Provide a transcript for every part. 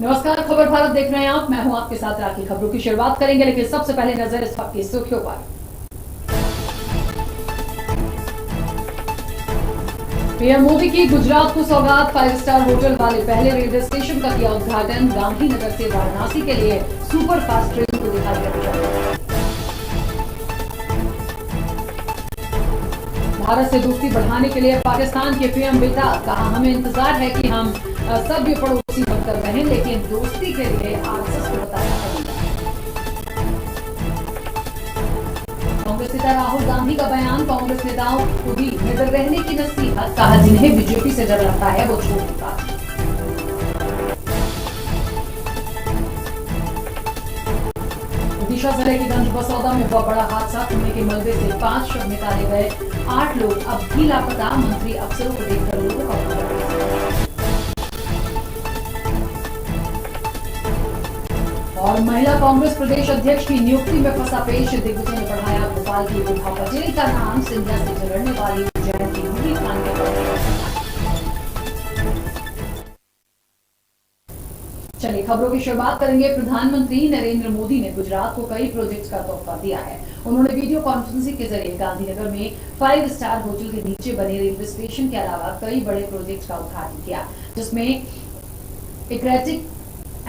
नमस्कार, खबर भारत देख रहे हैं आप। मैं हूं आपके साथ राखी। खबरों की शुरुआत करेंगे, लेकिन सबसे पहले नजर इस वक्त की सुर्खियों पर। पीएम मोदी की गुजरात को सौगात, 5 स्टार होटल वाले पहले रेलवे स्टेशन का किया उद्घाटन। गांधीनगर से वाराणसी के लिए सुपर फास्ट ट्रेन को दिखाई दिया। भारत से दोस्ती बढ़ाने के लिए पाकिस्तान के पीएम बेताब, कहा हमें इंतजार है कि हम सभ्य पड़ोसी बनकर रहें, लेकिन दोस्ती के लिए आरएसएस को बताना पड़ेगा। कांग्रेस नेता राहुल गांधी का बयान, कांग्रेस नेताओं को दी निडर रहने की नसीहत, कहा जिन्हें बीजेपी से डर लगता है वो छोड़ देगा। विदिशा जिले के गंज बसौदा में हुआ बड़ा हादसा, कुएं के मलबे से 5 शव निकाले गए, 8 लोग अब भी लापता। मंत्री अफसरों को देखकर लोगों का और महिला कांग्रेस प्रदेश अध्यक्ष की नियुक्ति में फंसा पेश, दिग्विजय ने बढ़ाया भोपाल की विभा पटेल का नाम। सिंधिया से झगड़ने वाली जयंती मुरी खान के चलिए खबरों की शुरुआत करेंगे। प्रधानमंत्री नरेंद्र मोदी ने गुजरात को कई प्रोजेक्ट्स का तोहफा दिया है। उन्होंने वीडियो कॉन्फ्रेंसिंग के जरिए गांधीनगर में 5 स्टार होटल के नीचे बने रेलवे स्टेशन के अलावा कई बड़े प्रोजेक्ट्स का उद्घाटन किया, जिसमें aquatic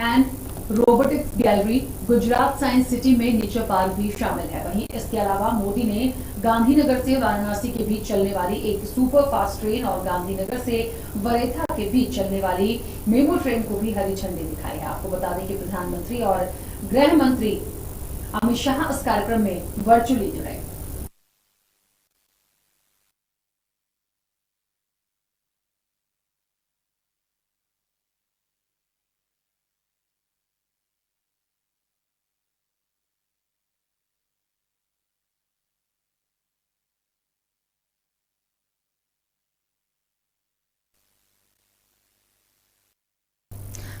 and robotics gallery, Gujarat Science City में नेचर पार्क भी शामिल है। वहीं इसके अलावा मोदी ने गांधीनगर से वाराणसी के बीच चलने वाली एक सुपर फास्ट ट्रेन और गांधीनगर से वरेथा के बीच चलने वाली मेमो ट्रेन को भी हरी झंडी दिखाई है। आपको बता दें कि प्रधानमंत्री और गृह मंत्री अमित शाह इस कार्यक्रम में वर्चुअली जुड़े।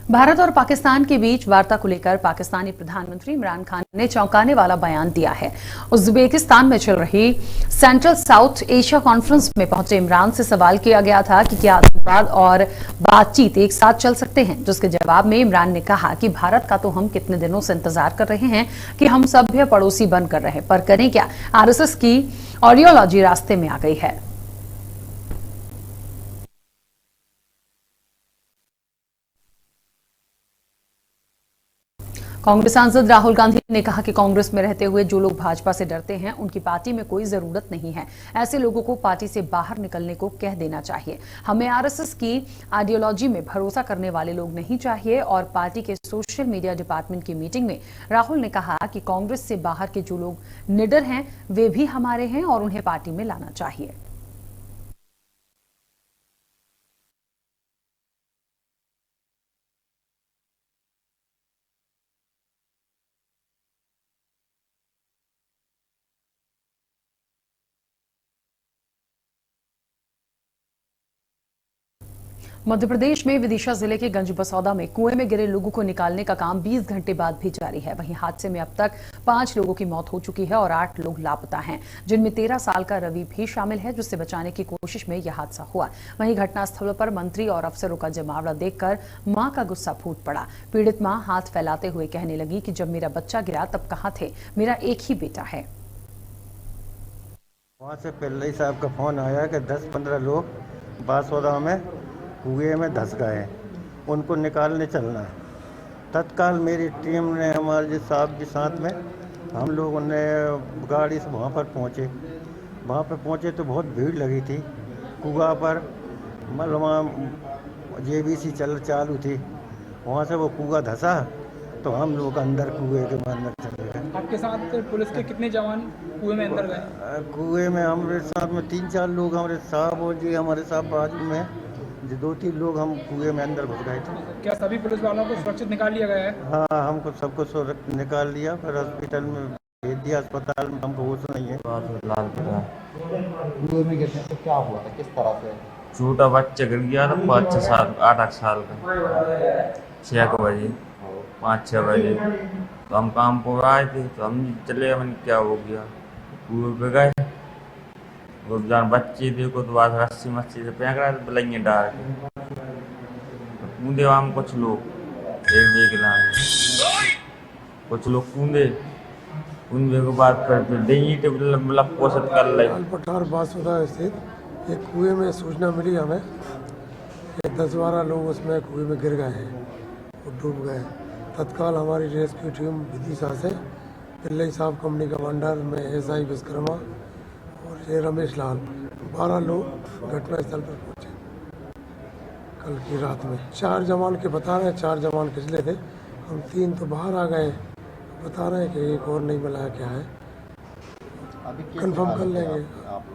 भारत और पाकिस्तान के बीच वार्ता को लेकर पाकिस्तानी प्रधानमंत्री इमरान खान ने चौंकाने वाला बयान दिया है। उज्बेकिस्तान में चल रही सेंट्रल साउथ एशिया कॉन्फ्रेंस में पहुंचे इमरान से सवाल किया गया था कि क्या आतंकवाद और बातचीत एक साथ चल सकते हैं, जिसके जवाब में इमरान ने कहा कि भारत का तो हम कितने दिनों से इंतजार कर रहे हैं कि हम सभ्य पड़ोसी बनकर रहे, पर करें क्या, आरएसएस की आइडियोलॉजी रास्ते में आ गई है। कांग्रेस सांसद राहुल गांधी ने कहा कि कांग्रेस में रहते हुए जो लोग भाजपा से डरते हैं उनकी पार्टी में कोई जरूरत नहीं है। ऐसे लोगों को पार्टी से बाहर निकलने को कह देना चाहिए। हमें आरएसएस की आइडियोलॉजी में भरोसा करने वाले लोग नहीं चाहिए। और पार्टी के सोशल मीडिया डिपार्टमेंट की मीटिंग में राहुल ने कहा कि कांग्रेस से बाहर के जो लोग निडर हैं वे भी हमारे हैं और उन्हें पार्टी में लाना चाहिए। मध्य प्रदेश में विदिशा जिले के गंज बसौदा में कुएं में गिरे लोगों को निकालने का काम 20 घंटे बाद भी जारी है। वहीं हादसे में अब तक 5 लोगों की मौत हो चुकी है और 8 लोग लापता हैं, जिनमें 13 साल का रवि भी शामिल है, जिससे बचाने की कोशिश में यह हादसा हुआ। वहीं घटनास्थल पर मंत्री और अफसरों का जमावड़ा देखकर मां का गुस्सा फूट पड़ा। पीड़ित मां हाथ फैलाते हुए कहने लगी कि जब मेरा बच्चा गिरा तब कहां थे, मेरा एक ही बेटा है। वहाँ से पिल्लई साहब का फोन आया कि 10-15 लोग बासौदा में कुएं में धंस गए हैं, उनको निकालने चलना है। तत्काल मेरी टीम ने, हमारे साहब के साथ में, हम लोगों ने गाड़ी से वहाँ पर पहुँचे। वहाँ पर पहुँचे तो बहुत भीड़ लगी थी कुआ पर, मतलब वहाँ जेबीसी चालू थी। वहाँ से वो कुआ धंसा तो हम लोग अंदर कुएं के अंदर चले गए। आपके साथ पुलिस के कितने जवान कुएं में अंदर गए? कुएं में हमारे साथ में 3-4 लोग, हमारे साहब और जी हमारे साहब बाजू में, जो 2-3 लोग हम कुएं में अंदर घुस गए थे। क्या सभी पुलिस वालों को सुरक्षित निकाल लिया गया है? हाँ, हमको सबको सुरक्षित निकाल लिया, फिर हॉस्पिटल में भेज दिया। अस्पताल में हमको होश नहीं है। कुएं में गिरने से क्या हुआ था, किस तरह से? छोटा बच्चा गिर गया था, 5-6 साल, 8-8 साल का, 6 बजे, 5-6 बजे। तो हम काम पर आए थे तो हम चले, मैंने क्या हो गया, कुएं पे गए। वो जान बच्चे देखो तो बाद रस्सी मस्सी से फेंक रहा था, बलैया डाल के कूदे हम कुछ लोग, एक विकलांग। कुछ लोग कूदे के बाद फिर डेंगी मतलब पोषित कर ले। पठार बासुदा स्थित एक कुएं में सूचना मिली हमें कि 10-12 लोग उसमें कुएं में गिर गए हैं और डूब गए। तत्काल हमारी रेस्क्यू टीम विदिशा से पिल्लई साहब कंपनी कमांडर में SI विश्वकर्मा और ये रमेश लाल 12 लोग घटनास्थल पर पहुंचे कल की रात में। 4 जवान के बता रहे हैं, 4 जवान पिछले थे, हम 3 तो बाहर आ गए, बता रहे हैं कि एक और नहीं मिला है, क्या है कंफर्म कर लेंगे।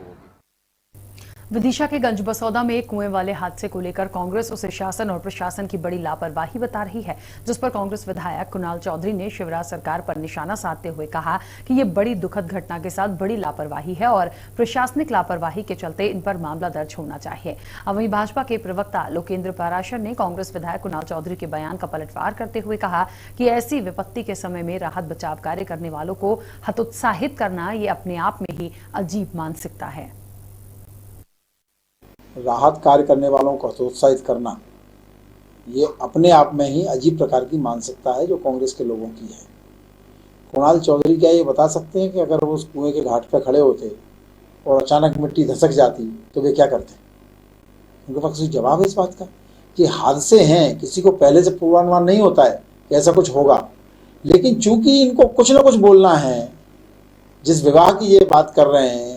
विदिशा के गंज बसौदा में एक कुएं वाले हादसे को लेकर कांग्रेस उसे शासन और प्रशासन की बड़ी लापरवाही बता रही है, जिस पर कांग्रेस विधायक कुणाल चौधरी ने शिवराज सरकार पर निशाना साधते हुए कहा कि ये बड़ी दुखद घटना के साथ बड़ी लापरवाही है और प्रशासनिक लापरवाही के चलते इन पर मामला दर्ज होना चाहिए। अब वहीं भाजपा के प्रवक्ता लोकेंद्र पाराशर ने कांग्रेस विधायक कुणाल चौधरी के बयान का पलटवार करते हुए कहा कि ऐसी विपत्ति के समय में राहत बचाव कार्य करने वालों को हतोत्साहित करना ये अपने आप में ही अजीब मानसिकता है। राहत कार्य करने वालों को हतोत्साहित करना ये अपने आप में ही अजीब प्रकार की मानसिकता है जो कांग्रेस के लोगों की है। कुणाल चौधरी क्या ये बता सकते हैं कि अगर वो उस कुएं के घाट पर खड़े होते और अचानक मिट्टी धसक जाती तो वे क्या करते? उनके पास कोई जवाब है इस बात का? कि हादसे हैं, किसी को पहले से पूर्वानुमान नहीं होता है कि ऐसा कुछ होगा, लेकिन चूंकि इनको कुछ ना कुछ बोलना है, जिस विवाह की ये बात कर रहे हैं,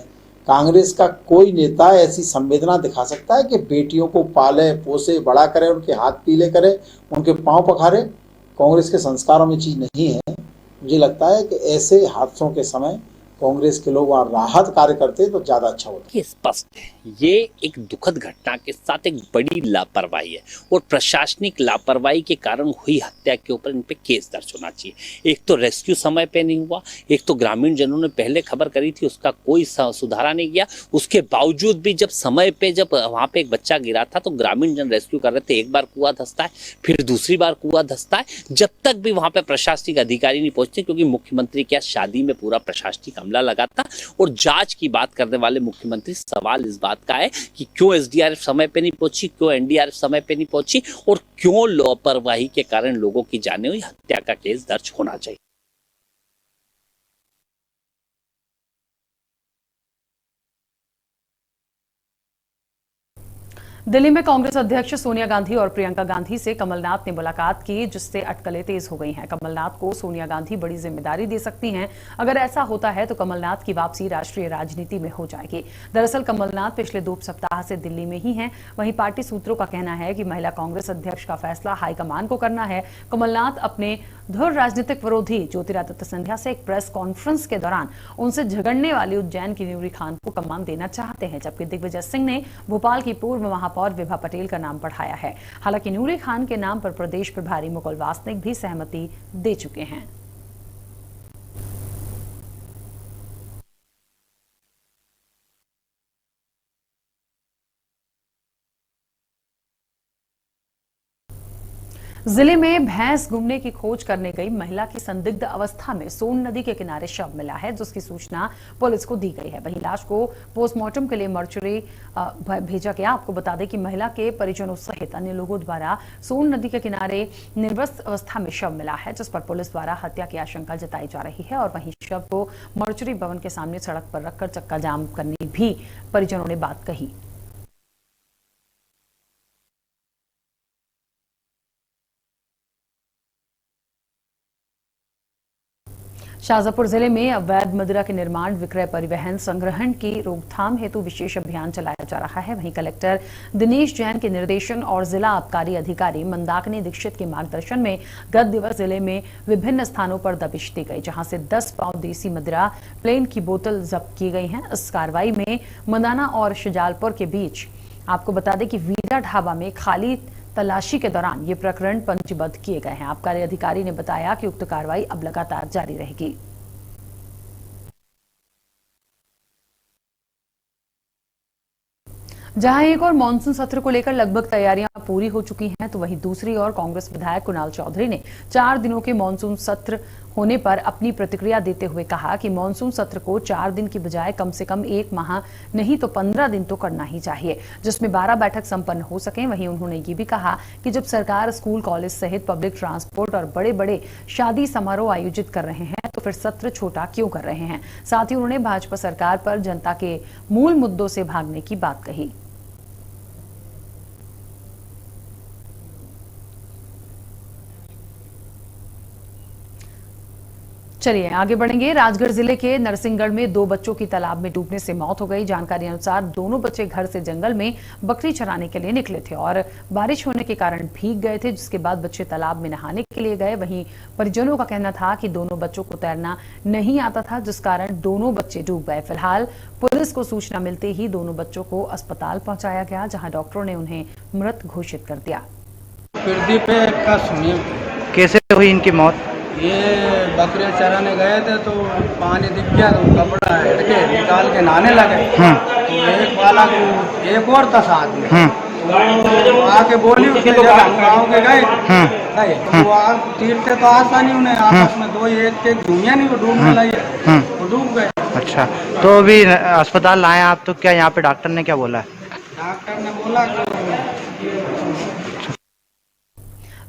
कांग्रेस का कोई नेता ऐसी संवेदना दिखा सकता है कि बेटियों को पाले पोसे बड़ा करे, उनके हाथ पीले करे, उनके पांव पखारे? कांग्रेस के संस्कारों में चीज नहीं है। मुझे लगता है कि ऐसे हादसों के समय कांग्रेस के लोग वहाँ राहत कार्य करते तो ज्यादा अच्छा होता। ये स्पष्ट है, ये एक दुखद घटना के साथ एक बड़ी लापरवाही है और प्रशासनिक लापरवाही के कारण हुई हत्या के ऊपर इन पे केस दर्ज होना चाहिए। एक तो रेस्क्यू समय पे नहीं हुआ, एक तो ग्रामीण जनों ने पहले खबर करी थी, उसका कोई सुधारा नहीं किया। उसके बावजूद भी जब समय पे जब वहां पे एक बच्चा गिरा था तो ग्रामीण जन रेस्क्यू कर रहे थे, एक बार कुआं धंसता है, फिर दूसरी बार कुआं धंसता है, जब तक भी वहां पे प्रशासनिक अधिकारी नहीं पहुंचते, क्योंकि मुख्यमंत्री क्या शादी में पूरा प्रशासनिक अमला लगा था। और जांच की बात करने वाले मुख्यमंत्री, सवाल इस बात का है कि क्यों SDRF समय पे नहीं पहुंची, क्यों NDRF समय पे नहीं पहुंची और क्यों लापरवाही के कारण लोगों की जाने हुई हत्या का केस दर्ज होना चाहिए। दिल्ली में कांग्रेस अध्यक्ष सोनिया गांधी और प्रियंका गांधी से कमलनाथ ने मुलाकात की, जिससे अटकलें तेज हो गई हैं। कमलनाथ को सोनिया गांधी बड़ी जिम्मेदारी दे सकती हैं। अगर ऐसा होता है तो कमलनाथ की वापसी राष्ट्रीय राजनीति में हो जाएगी। दरअसल कमलनाथ पिछले 2 सप्ताह से दिल्ली में ही हैं। वहीं पार्टी सूत्रों का कहना है कि महिला कांग्रेस अध्यक्ष का फैसला हाईकमान को करना है। कमलनाथ अपने धुर राजनीतिक विरोधी ज्योतिरादित्य सिंधिया से एक प्रेस कॉन्फ्रेंस के दौरान उनसे झगड़ने वाली उज्जैन की न्यूरी खान को कमान देना चाहते हैं, जबकि दिग्विजय सिंह ने भोपाल की पूर्व महापौर विभा पटेल का नाम बढ़ाया है। हालांकि न्यूरी खान के नाम पर प्रदेश प्रभारी मुकुल वासनिक भी सहमति दे चुके हैं। जिले में भैंस गुमने की खोज करने गई महिला की संदिग्ध अवस्था में सोन नदी के किनारे शव मिला है, जिसकी सूचना पुलिस को दी गई है। वहीं लाश को पोस्टमार्टम के लिए मर्चुरी भेजा गया। आपको बता दें कि महिला के परिजनों सहित अन्य लोगों द्वारा सोन नदी के किनारे निर्वस्त्र अवस्था में शव मिला है, जिस पर पुलिस द्वारा हत्या की आशंका जताई जा रही है। और वहीं शव को मर्चुरी भवन के सामने सड़क पर रखकर चक्का जाम करने भी परिजनों ने बात कही। शाहजहाँपुर जिले में अवैध मदिरा के निर्माण, विक्रय, परिवहन, संग्रहण की रोकथाम हेतु विशेष अभियान चलाया जा रहा है। वहीं कलेक्टर दिनेश जैन के निर्देशन और जिला आबकारी अधिकारी मंदाकिनी दीक्षित के मार्गदर्शन में गत दिवस जिले में विभिन्न स्थानों पर दबिश दी गई, जहां से 10 पाउंड देसी मदिरा प्लेन की बोतल जब्त की गई है। इस कार्रवाई में मंदाना और शुजालपुर के बीच आपको बता दें कि वीरा ढाबा में खाली तलाशी के दौरान ये प्रकरण पंजीबद्ध किए गए हैं। आबकारी अधिकारी ने बताया कि उक्त कार्रवाई अब लगातार जारी रहेगी। जहां एक और मानसून सत्र को लेकर लगभग तैयारियां पूरी हो चुकी हैं, तो वहीं दूसरी ओर कांग्रेस विधायक कुणाल चौधरी ने 4 दिनों के मानसून सत्र होने पर अपनी प्रतिक्रिया देते हुए कहा कि मानसून सत्र को 4 दिन की बजाय कम से कम 1 माह नहीं तो 15 दिन तो करना ही चाहिए, जिसमें 12 बैठक संपन्न हो सके। वहीं उन्होंने ये भी कहा कि जब सरकार स्कूल, कॉलेज सहित पब्लिक ट्रांसपोर्ट और बड़े बड़े शादी समारोह आयोजित कर रहे हैं तो फिर सत्र छोटा क्यों कर रहे हैं। साथ ही उन्होंने भाजपा सरकार पर जनता के मूल मुद्दों से भागने की बात कही। चलिए आगे बढ़ेंगे। राजगढ़ जिले के नरसिंहगढ़ में 2 बच्चों की तालाब में डूबने से मौत हो गई। जानकारी अनुसार दोनों बच्चे घर से जंगल में बकरी चराने के लिए निकले थे और बारिश होने के कारण भीग गए थे, जिसके बाद बच्चे तालाब में नहाने के लिए गए। वहीं परिजनों का कहना था कि दोनों बच्चों को तैरना नहीं आता था, जिस कारण दोनों बच्चे डूब गए। फिलहाल पुलिस को सूचना मिलते ही दोनों बच्चों को अस्पताल पहुंचाया गया, जहां डॉक्टरों ने उन्हें मृत घोषित कर दिया। कैसे हुई इनकी मौत? ये बकरियां चराने गए थे तो पानी दिख गया तो कपड़ा हट के निकाल के नहाने लगे। तो एक वाला को एक और था साथ में, तो आके बोली उसने जब हम गाँव के गए तो वो तीरते तो आसानी उन्हें आपस में 2 एक घूमिया नहीं, वो डूबने लगे, वो डूब गए। अच्छा, तो अभी अस्पताल लाए आप, तो क्या यहाँ पे डॉक्टर ने क्या बोला? डॉक्टर ने बोला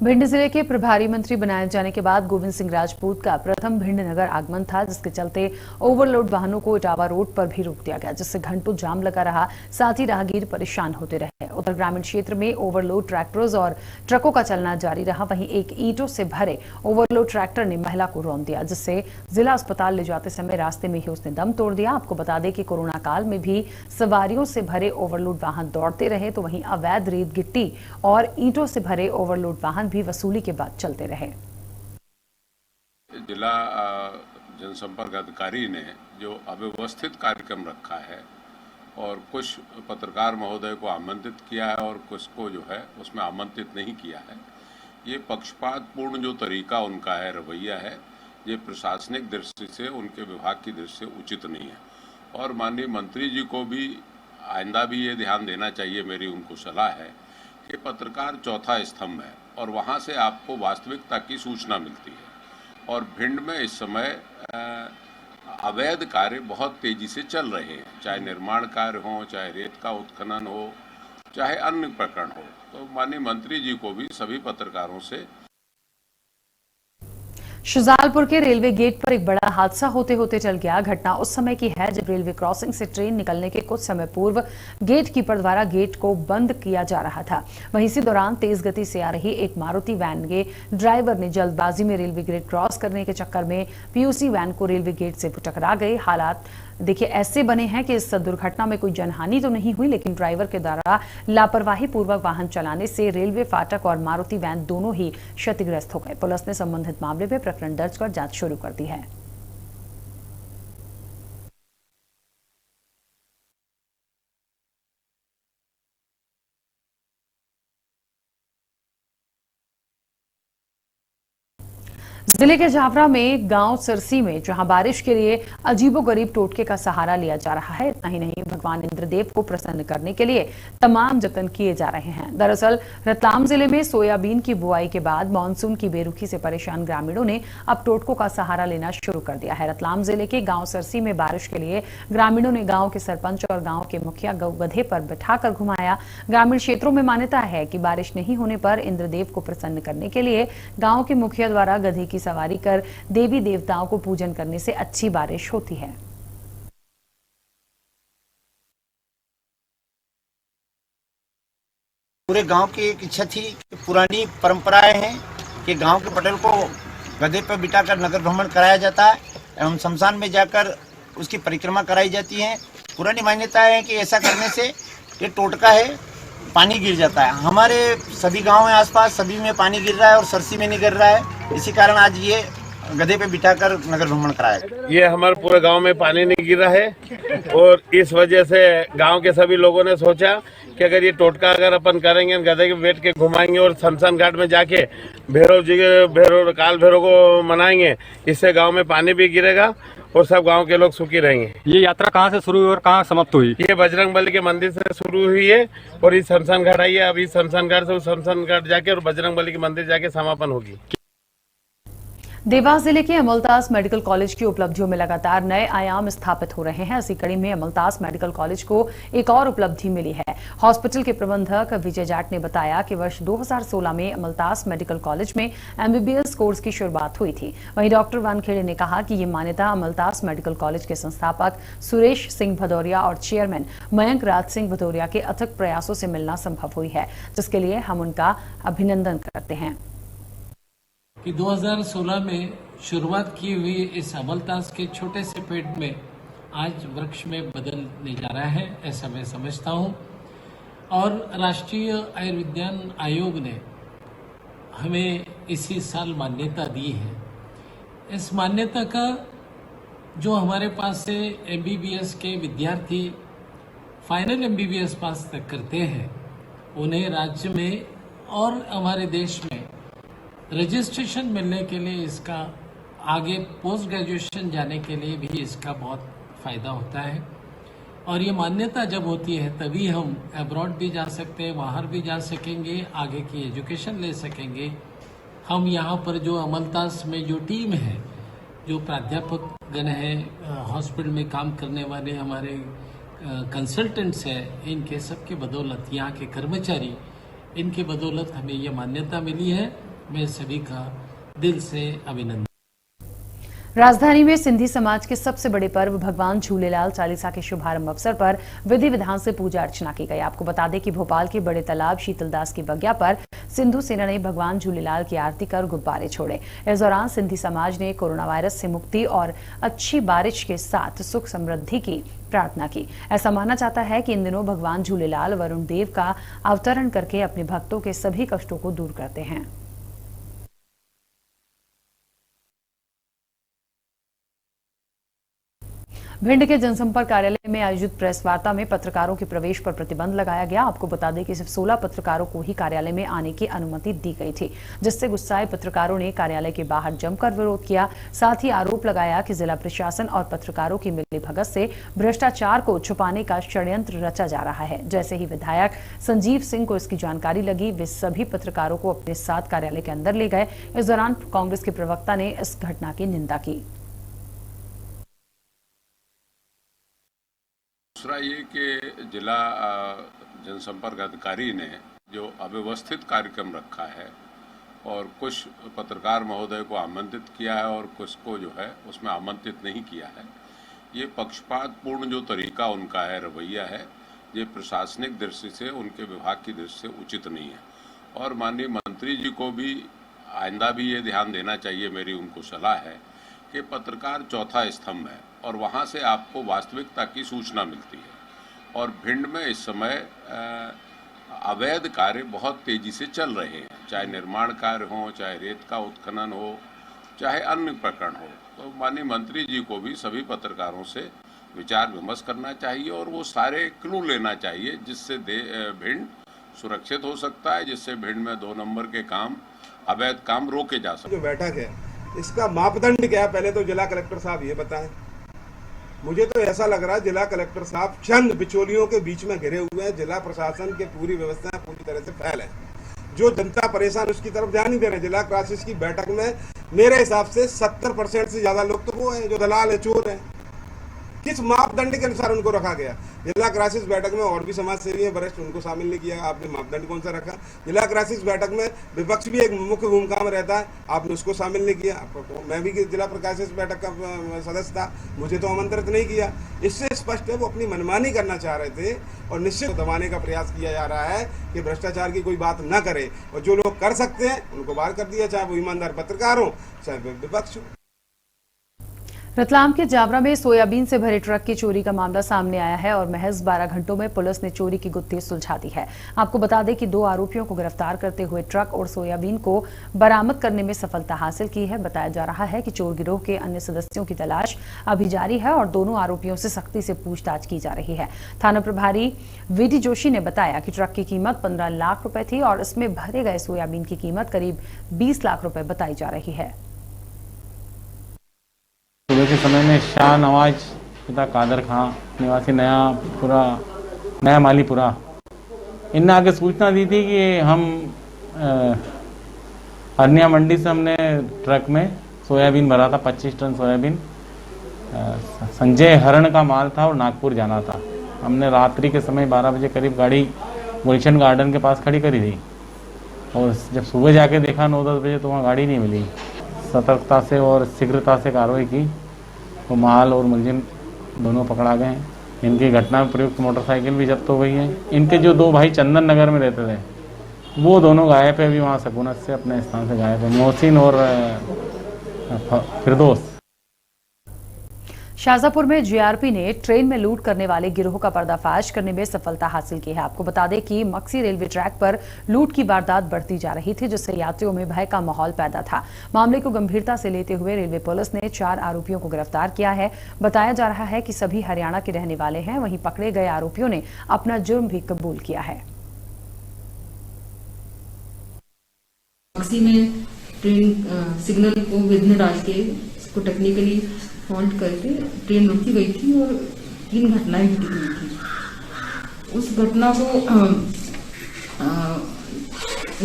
भिंड जिले के प्रभारी मंत्री बनाए जाने के बाद गोविंद सिंह राजपूत का प्रथम भिंड नगर आगमन था, जिसके चलते ओवरलोड वाहनों को इटावा रोड पर भी रोक दिया गया, जिससे घंटों जाम लगा रहा। साथ ही राहगीर परेशान होते रहे। उधर ग्रामीण क्षेत्र में ओवरलोड ट्रैक्टर्स और ट्रकों का चलना जारी रहा। वहीं एक ईंटों से भरे ओवरलोड ट्रैक्टर ने महिला को रौंद दिया, जिससे जिला अस्पताल ले जाते समय रास्ते में ही उसने दम तोड़ दिया। आपको बता दें कि कोरोना काल में भी सवारियों से भरे ओवरलोड वाहन दौड़ते रहे, तो वहीं अवैध रेत गिट्टी और ईंटों से भरे ओवरलोड वाहन भी वसूली के बाद चलते रहे। जिला जनसंपर्क अधिकारी ने जो अव्यवस्थित कार्यक्रम रखा है और कुछ पत्रकार महोदय को आमंत्रित किया है और कुछ को जो है उसमें आमंत्रित नहीं किया है, ये पक्षपातपूर्ण जो तरीका उनका है, रवैया है, ये प्रशासनिक दृष्टि से, उनके विभाग की दृष्टि से उचित नहीं है। और माननीय मंत्री जी को भी आइंदा भी ये ध्यान देना चाहिए, मेरी उनको सलाह है कि पत्रकार चौथा स्तंभ है और वहाँ से आपको वास्तविकता की सूचना मिलती है। और भिंड में इस समय अवैध कार्य बहुत तेजी से चल रहे हैं, चाहे निर्माण कार्य हो, चाहे रेत का उत्खनन हो, चाहे अन्य प्रकरण हो। तो माननीय मंत्री जी को भी सभी पत्रकारों से। शुजालपुर के रेलवे गेट पर एक बड़ा हादसा होते होते चल गया। घटना उस समय की है जब रेलवे क्रॉसिंग से ट्रेन निकलने के कुछ समय पूर्व गेट कीपर द्वारा गेट को बंद किया जा रहा था। वहीं इसी दौरान तेज गति से आ रही एक मारुति वैन के ड्राइवर ने जल्दबाजी में रेलवे गेट क्रॉस करने के चक्कर में पीयूसी वैन को रेलवे गेट से टकरा गए। हालात देखिए ऐसे बने हैं कि इस दुर्घटना में कोई जनहानि तो नहीं हुई, लेकिन ड्राइवर के द्वारा लापरवाही पूर्वक वाहन चलाने से रेलवे फाटक और मारुति वैन दोनों ही क्षतिग्रस्त हो गए। पुलिस ने संबंधित मामले में प्रकरण दर्ज कर जांच शुरू कर दी है। जिले के जावरा में गांव सरसी में जहां बारिश के लिए अजीबोगरीब टोटके का सहारा लिया जा रहा है, इतना ही नहीं भगवान इंद्रदेव को प्रसन्न करने के लिए तमाम जतन किए जा रहे हैं। दरअसल रतलाम जिले में सोयाबीन की बुआई के बाद मानसून की बेरुखी से परेशान ग्रामीणों ने अब टोटकों का सहारा लेना शुरू कर दिया है। रतलाम जिले के गाँव सरसी में बारिश के लिए ग्रामीणों ने गाँव के सरपंच और गाँव के मुखिया गधे पर बिठाकर घुमाया। ग्रामीण क्षेत्रों में मान्यता है कि बारिश नहीं होने पर इंद्रदेव को प्रसन्न करने के लिए गाँव के मुखिया द्वारा गधे की सवारी कर देवी देवताओं को पूजन करने से अच्छी बारिश होती है। पूरे गांव की एक इच्छा थी, पुरानी परंपराएं हैं कि गांव के पटेल को गधे पर बिठाकर नगर भ्रमण कराया जाता है एवं शमशान में जाकर उसकी परिक्रमा कराई जाती है। पुरानी मान्यता है कि ऐसा करने से ये टोटका है, पानी गिर जाता है। हमारे सभी गांव में आसपास सभी में पानी गिर रहा है और सरसी में नहीं गिर रहा है, इसी कारण आज ये गधे पे बिठाकर नगर भ्रमण कराया। ये हमारे पूरे गांव में पानी नहीं गिरा है और इस वजह से गांव के सभी लोगों ने सोचा कि अगर ये टोटका अगर अपन करेंगे, गधे के बैठ के घुमाएंगे और शमशान घाट में जाके भैरव जी के काल भैरव को मनाएंगे, इससे गांव में पानी भी गिरेगा और सब गांव के लोग सुखी रहेंगे। ये यात्रा कहाँ से शुरू हुई और कहाँ समाप्त हुई? ये बजरंगबली के मंदिर से शुरू हुई है और इस शमशान घाट आई है। अभी शमशान घाट से उस शमशान घाट जाके और बजरंगबली के मंदिर जाके समापन होगी। देवास जिले के अमलतास मेडिकल कॉलेज की उपलब्धियों में लगातार नए आयाम स्थापित हो रहे हैं। इसी कड़ी में अमलतास मेडिकल कॉलेज को एक और उपलब्धि मिली है। हॉस्पिटल के प्रबंधक विजय जाट ने बताया कि वर्ष 2016 में अमलतास मेडिकल कॉलेज में एमबीबीएस कोर्स की शुरुआत हुई थी। वहीं डॉक्टर वानखेड़े ने कहा कि ये मान्यता अमलतास मेडिकल कॉलेज के संस्थापक सुरेश सिंह भदौरिया और चेयरमैन मयंक राज सिंह भदौरिया के अथक प्रयासों से मिलना संभव हुई है, जिसके लिए हम उनका अभिनंदन करते हैं। कि 2016 में शुरुआत की हुई इस अमलतास के छोटे से पेड़ में आज वृक्ष में बदलने जा रहा है, ऐसा मैं समझता हूं। और राष्ट्रीय आयुर्विज्ञान आयोग ने हमें इसी साल मान्यता दी है। इस मान्यता का जो हमारे पास से एमबीबीएस के विद्यार्थी फाइनल एमबीबीएस पास तक करते हैं, उन्हें राज्य में और हमारे देश में रजिस्ट्रेशन मिलने के लिए, इसका आगे पोस्ट ग्रेजुएशन जाने के लिए भी इसका बहुत फायदा होता है। और ये मान्यता जब होती है तभी हम अब्रॉड भी जा सकते हैं, बाहर भी जा सकेंगे, आगे की एजुकेशन ले सकेंगे। हम यहाँ पर जो अमलतास में जो टीम है, जो प्राध्यापक गण है, हॉस्पिटल में काम करने वाले हमारे कंसल्टेंट्स हैं, इनके सबके बदौलत, यहाँ के कर्मचारी, इनके बदौलत हमें ये मान्यता मिली है। मैं सभी का दिल से अभिनंदन। राजधानी में सिंधी समाज के सबसे बड़े पर्व भगवान झूलेलाल चालीसा के शुभारंभ अवसर पर विधि विधान से पूजा अर्चना की गई। आपको बता दें कि भोपाल के बड़े तालाब शीतलदास की बगिया पर सिंधु सेना ने भगवान झूलेलाल की आरती कर गुब्बारे छोड़े। इस दौरान सिंधी समाज ने कोरोना वायरस से मुक्ति और अच्छी बारिश के साथ सुख समृद्धि की प्रार्थना की। ऐसा माना जाता है कि इन दिनों भगवान झूलेलाल वरुण देव का अवतरण करके अपने भक्तों के सभी कष्टों को दूर करते हैं। भिंड के जनसंपर्क कार्यालय में आयोजित प्रेस वार्ता में पत्रकारों के प्रवेश पर प्रतिबंध लगाया गया। आपको बता दें कि सिर्फ 16 पत्रकारों को ही कार्यालय में आने की अनुमति दी गई थी, जिससे गुस्साए पत्रकारों ने कार्यालय के बाहर जमकर विरोध किया। साथ ही आरोप लगाया कि जिला प्रशासन और पत्रकारों की मिलीभगत से भ्रष्टाचार को छुपाने का षड्यंत्र रचा जा रहा है। जैसे ही विधायक संजीव सिंह को इसकी जानकारी लगी, वे सभी पत्रकारों को अपने साथ कार्यालय के अंदर ले गए। इस दौरान कांग्रेस के प्रवक्ता ने इस घटना की निंदा की। दूसरा ये कि जिला जनसंपर्क अधिकारी ने जो अव्यवस्थित कार्यक्रम रखा है और कुछ पत्रकार महोदय को आमंत्रित किया है और कुछ को जो है उसमें आमंत्रित नहीं किया है, ये पक्षपातपूर्ण जो तरीका उनका है, रवैया है, ये प्रशासनिक दृष्टि से, उनके विभाग की दृष्टि से उचित नहीं है। और माननीय मंत्री जी को भी आइंदा भी ये ध्यान देना चाहिए, मेरी उनको सलाह है कि पत्रकार चौथा स्तंभ है और वहाँ से आपको वास्तविकता की सूचना मिलती है। और भिंड में इस समय अवैध कार्य बहुत तेजी से चल रहे हैं, चाहे निर्माण कार्य हो, चाहे रेत का उत्खनन हो, चाहे अन्य प्रकरण हो। तो माननीय मंत्री जी को भी सभी पत्रकारों से विचार विमर्श करना चाहिए और वो सारे क्लू लेना चाहिए, जिससे भिंड सुरक्षित हो सकता है, जिससे भिंड में 2 नंबर के काम, अवैध काम रोके जा सकते। जो बैठक है इसका मापदंड क्या है, पहले तो जिला कलेक्टर साहब ये बताएं। मुझे तो ऐसा लग रहा है जिला कलेक्टर साहब चंद बिचौलियों के बीच में घिरे हुए हैं। जिला प्रशासन के पूरी व्यवस्थाएं पूरी तरह से फैल है। जो जनता परेशान उसकी तरफ ध्यान नहीं दे रहे। जिला क्राइसिस की बैठक में मेरे हिसाब से 70% से ज्यादा लोग तो वो है जो दलाल है, चोर है। किस मापदंड के अनुसार उनको रखा गया? जिला क्राइसिस बैठक में और भी समाज सेवी हैं वरिष्ठ, उनको शामिल नहीं किया। आपने मापदंड कौन सा रखा? जिला क्राइसिस बैठक में विपक्ष भी एक मुख्य भूमिका में रहता है, आपने उसको शामिल नहीं किया। मैं भी जिला क्राइसिस बैठक का सदस्य था, मुझे तो आमंत्रित नहीं किया। इससे स्पष्ट है वो अपनी मनमानी करना चाह रहे थे और निश्चित दबाने का प्रयास किया जा रहा है कि भ्रष्टाचार की कोई बात न करे। और जो लोग कर सकते हैं उनको बाहर कर दिया, चाहे वो ईमानदार पत्रकार हो, चाहे विपक्ष हो। रतलाम के जावरा में सोयाबीन से भरे ट्रक की चोरी का मामला सामने आया है और महज 12 घंटों में पुलिस ने चोरी की गुत्थी सुलझा दी है। आपको बता दें कि 2 आरोपियों को गिरफ्तार करते हुए ट्रक और सोयाबीन को बरामद करने में सफलता हासिल की है। बताया जा रहा है कि चोर गिरोह के अन्य सदस्यों की तलाश अभी जारी है और दोनों आरोपियों से सख्ती से पूछताछ की जा रही है। थाना प्रभारी वीडी जोशी ने बताया कि ट्रक की कीमत 15 लाख रुपए थी और इसमें भरे गए सोयाबीन की कीमत करीब 20 लाख रुपए बताई जा रही है। सुबह के समय में शाह नवाज पिता कादर खां निवासी नया मालीपुरा इनने आगे सूचना दी थी कि हम अरनिया मंडी से हमने ट्रक में सोयाबीन भरा था, 25 टन सोयाबीन संजय हरण का माल था और नागपुर जाना था। हमने रात्रि के समय 12 बजे करीब गाड़ी गुलशन गार्डन के पास खड़ी करी थी और जब सुबह जाके देखा 9-10 बजे तो वहाँ गाड़ी नहीं मिली। सतर्कता से और शीघ्रता से कार्रवाई की तो माल और मुलजिम दोनों पकड़ा गए हैं। इनकी घटना में प्रयुक्त मोटरसाइकिल भी जब्त हो गई है। इनके जो 2 भाई चंदन नगर में रहते थे वो दोनों गायब है, अभी वहाँ सकूनत से अपने स्थान से गायब है, मोहसिन और फिरदौस। शाहजहांपुर में जीआरपी ने ट्रेन में लूट करने वाले गिरोह का पर्दाफाश करने में सफलता हासिल की है। आपको बता दें कि मक्सी रेलवे ट्रैक पर लूट की वारदात बढ़ती जा रही थी, जिससे यात्रियों में भय का माहौल पैदा था। मामले को गंभीरता से लेते हुए रेलवे पुलिस ने 4 आरोपियों को गिरफ्तार किया है। बताया जा रहा है कि सभी हरियाणा के रहने वाले हैं। वहीं पकड़े गए आरोपियों ने अपना जुर्म भी कबूल किया है। मक्सी में ट्रेन सिग्नल को विघ्न डाल के इसको टेक्निकली फॉल्ट करके ट्रेन रुकी गई थी और 3 घटनाएं घटी हुई थी। उस घटना को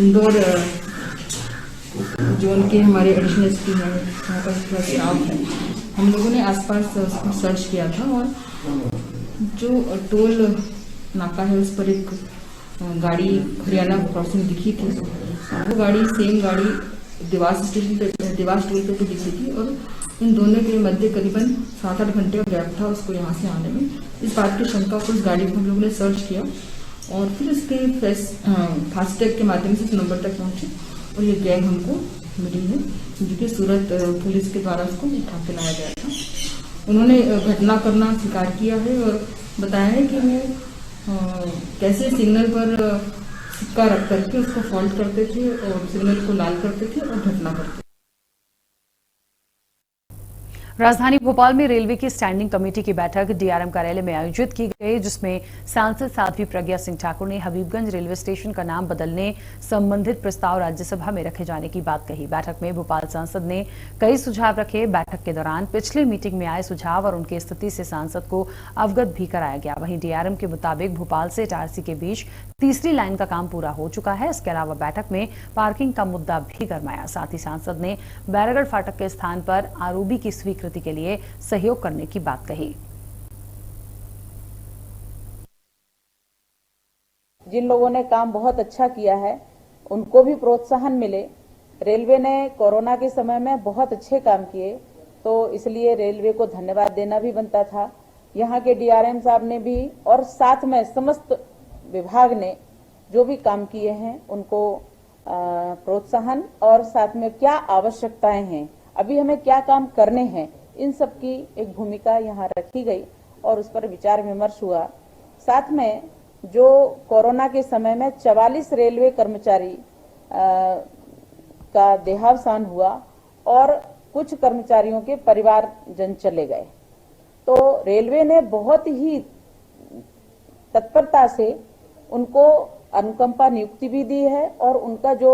इंदौर जोन के हमारे एडिशनल एसपी हैं, वहाँ का पूरा स्टाफ है, हम लोगों ने आसपास उसको सर्च किया था और जो टोल नाका है उस पर एक गाड़ी हरियाणा क्रॉसिंग दिखी थी। वो गाड़ी सेम गाड़ी देवास स्टेशन पे देवास टोल पे दिखी थी और इन दोनों के मध्य करीबन 7-8 घंटे का गैप था उसको यहाँ से आने में। इस बात की शंका को उस गाड़ी को हम लोगों ने सर्च किया और फिर उसके फास्टैग के माध्यम से इस नंबर तक पहुंचे और ये गैंग हमको मिली है, जो कि सूरत पुलिस के द्वारा उसको उठा के लाया गया था। उन्होंने घटना करना स्वीकार किया है और बताया है कि वो कैसे सिग्नल पर सिक्का रख करके उसको फॉल्ट करते थे और सिग्नल को लाल करते थे और घटना करते थे। राजधानी भोपाल में रेलवे की स्टैंडिंग कमेटी की बैठक डीआरएम कार्यालय में आयोजित की गई, जिसमें सांसद साध्वी प्रज्ञा सिंह ठाकुर ने हबीबगंज रेलवे स्टेशन का नाम बदलने संबंधित प्रस्ताव राज्यसभा में रखे जाने की बात कही। बैठक में भोपाल सांसद ने कई सुझाव रखे। बैठक के दौरान पिछले मीटिंग में आए सुझाव और उनकी स्थिति से सांसद को अवगत भी कराया गया। वहीं डीआरएम के मुताबिक भोपाल से इटारसी के बीच तीसरी लाइन का काम पूरा हो चुका है। इसके अलावा बैठक में पार्किंग का मुद्दा भी गरमाया। साथ ही सांसद ने बैरागढ़ फाटक के स्थान पर आरओबी की स्वीकृति के लिए सहयोग करने की बात कही। जिन लोगों ने काम बहुत अच्छा किया है उनको भी प्रोत्साहन मिले। रेलवे ने कोरोना के समय में बहुत अच्छे काम किए, तो इसलिए रेलवे को धन्यवाद देना भी बनता था। यहाँ के डीआरएम साहब ने भी और साथ में समस्त विभाग ने जो भी काम किए हैं उनको प्रोत्साहन और साथ में क्या आवश्यकताएं हैं, अभी हमें क्या काम करने हैं, इन सब की एक भूमिका यहाँ रखी गई और उस पर विचार विमर्श हुआ। साथ में जो कोरोना के समय में 44 रेलवे कर्मचारी का देहावसान हुआ और कुछ कर्मचारियों के परिवार जन चले गए, तो रेलवे ने बहुत ही तत्परता से उनको अनुकंपा नियुक्ति भी दी है और उनका जो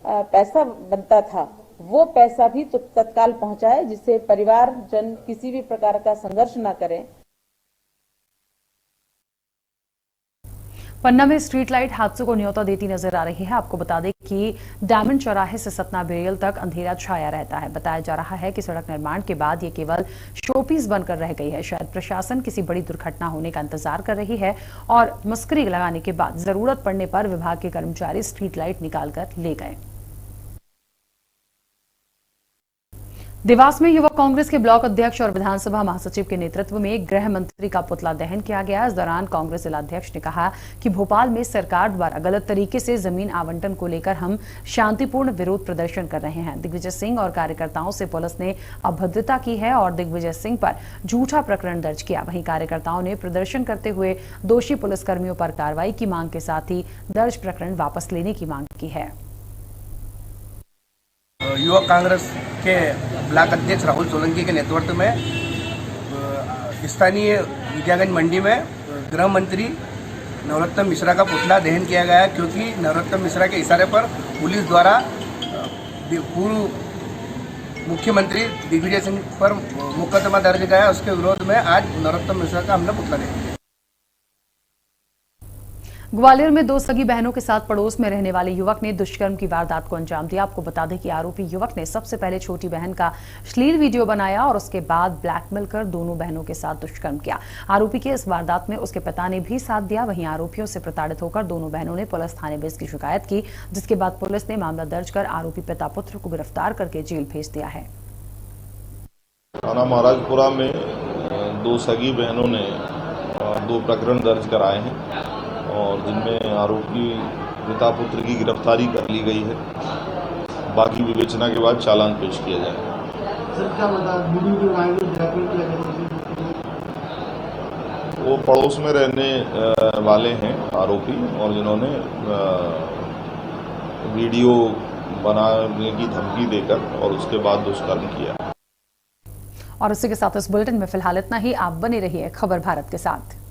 पैसा बनता था वो पैसा भी तत्काल पहुंचाए, जिससे परिवार जन किसी भी प्रकार का संघर्ष ना करें। पन्ना में स्ट्रीट लाइट हादसों को न्योता देती नजर आ रही है। आपको बता दें कि डायमंड चौराहे से सतना बेरियल तक अंधेरा छाया रहता है। बताया जा रहा है कि सड़क निर्माण के बाद ये केवल शोपीस बनकर रह गई है। शायद प्रशासन किसी बड़ी दुर्घटना होने का इंतजार कर रही है और मस्करी लगाने के बाद जरूरत पड़ने पर विभाग के कर्मचारी स्ट्रीट लाइट निकालकर ले गए। देवास में युवक कांग्रेस के ब्लॉक अध्यक्ष और विधानसभा महासचिव के नेतृत्व में गृह मंत्री का पुतला दहन किया गया। इस दौरान कांग्रेस जिलाध्यक्ष ने कहा कि भोपाल में सरकार द्वारा गलत तरीके से जमीन आवंटन को लेकर हम शांतिपूर्ण विरोध प्रदर्शन कर रहे हैं। दिग्विजय सिंह और कार्यकर्ताओं से पुलिस ने अभद्रता की है और दिग्विजय सिंह पर झूठा प्रकरण दर्ज किया। वहीं कार्यकर्ताओं ने प्रदर्शन करते हुए दोषी पुलिसकर्मियों पर कार्रवाई की मांग के साथ ही दर्ज प्रकरण वापस लेने की मांग की है। युवक कांग्रेस के ब्लॉक अध्यक्ष राहुल सोलंकी के नेतृत्व में स्थानीय विद्यागंज मंडी में गृह मंत्री नरोत्तम मिश्रा का पुतला दहन किया गया, क्योंकि नरोत्तम मिश्रा के इशारे पर पुलिस द्वारा पूर्व मुख्यमंत्री दिग्विजय सिंह पर मुकदमा दर्ज किया। उसके विरोध में आज नरोत्तम मिश्रा का हमने पुतला दहन किया। ग्वालियर में दो सगी बहनों के साथ पड़ोस में रहने वाले युवक ने दुष्कर्म की वारदात को अंजाम दिया। आपको बता दें कि आरोपी युवक ने सबसे पहले छोटी बहन का अश्लील वीडियो बनाया और उसके बाद ब्लैकमेल कर दोनों बहनों के साथ दुष्कर्म किया। आरोपी के इस वारदात में उसके पिता ने भी साथ दिया। वहीं आरोपियों से प्रताड़ित होकर दोनों बहनों ने पुलिस थाने में इसकी शिकायत की, जिसके बाद पुलिस ने मामला दर्ज कर आरोपी पिता पुत्र को गिरफ्तार करके जेल भेज दिया है। थाना महाराजपुरा में दो सगी बहनों ने दो प्रकरण दर्ज कराए हैं और जिनमें आरोपी पिता पुत्र की गिरफ्तारी कर ली गई है। बाकी विवेचना के बाद चालान पेश किया जाएगा। सर क्या बता वीडियो वो पड़ोस में रहने वाले हैं आरोपी और जिन्होंने वीडियो बनाने की धमकी देकर और उसके बाद दुष्कर्म किया। और इसी के साथ इस बुलेटिन में फिलहाल इतना ही। आप बने रहिए खबर भारत के साथ।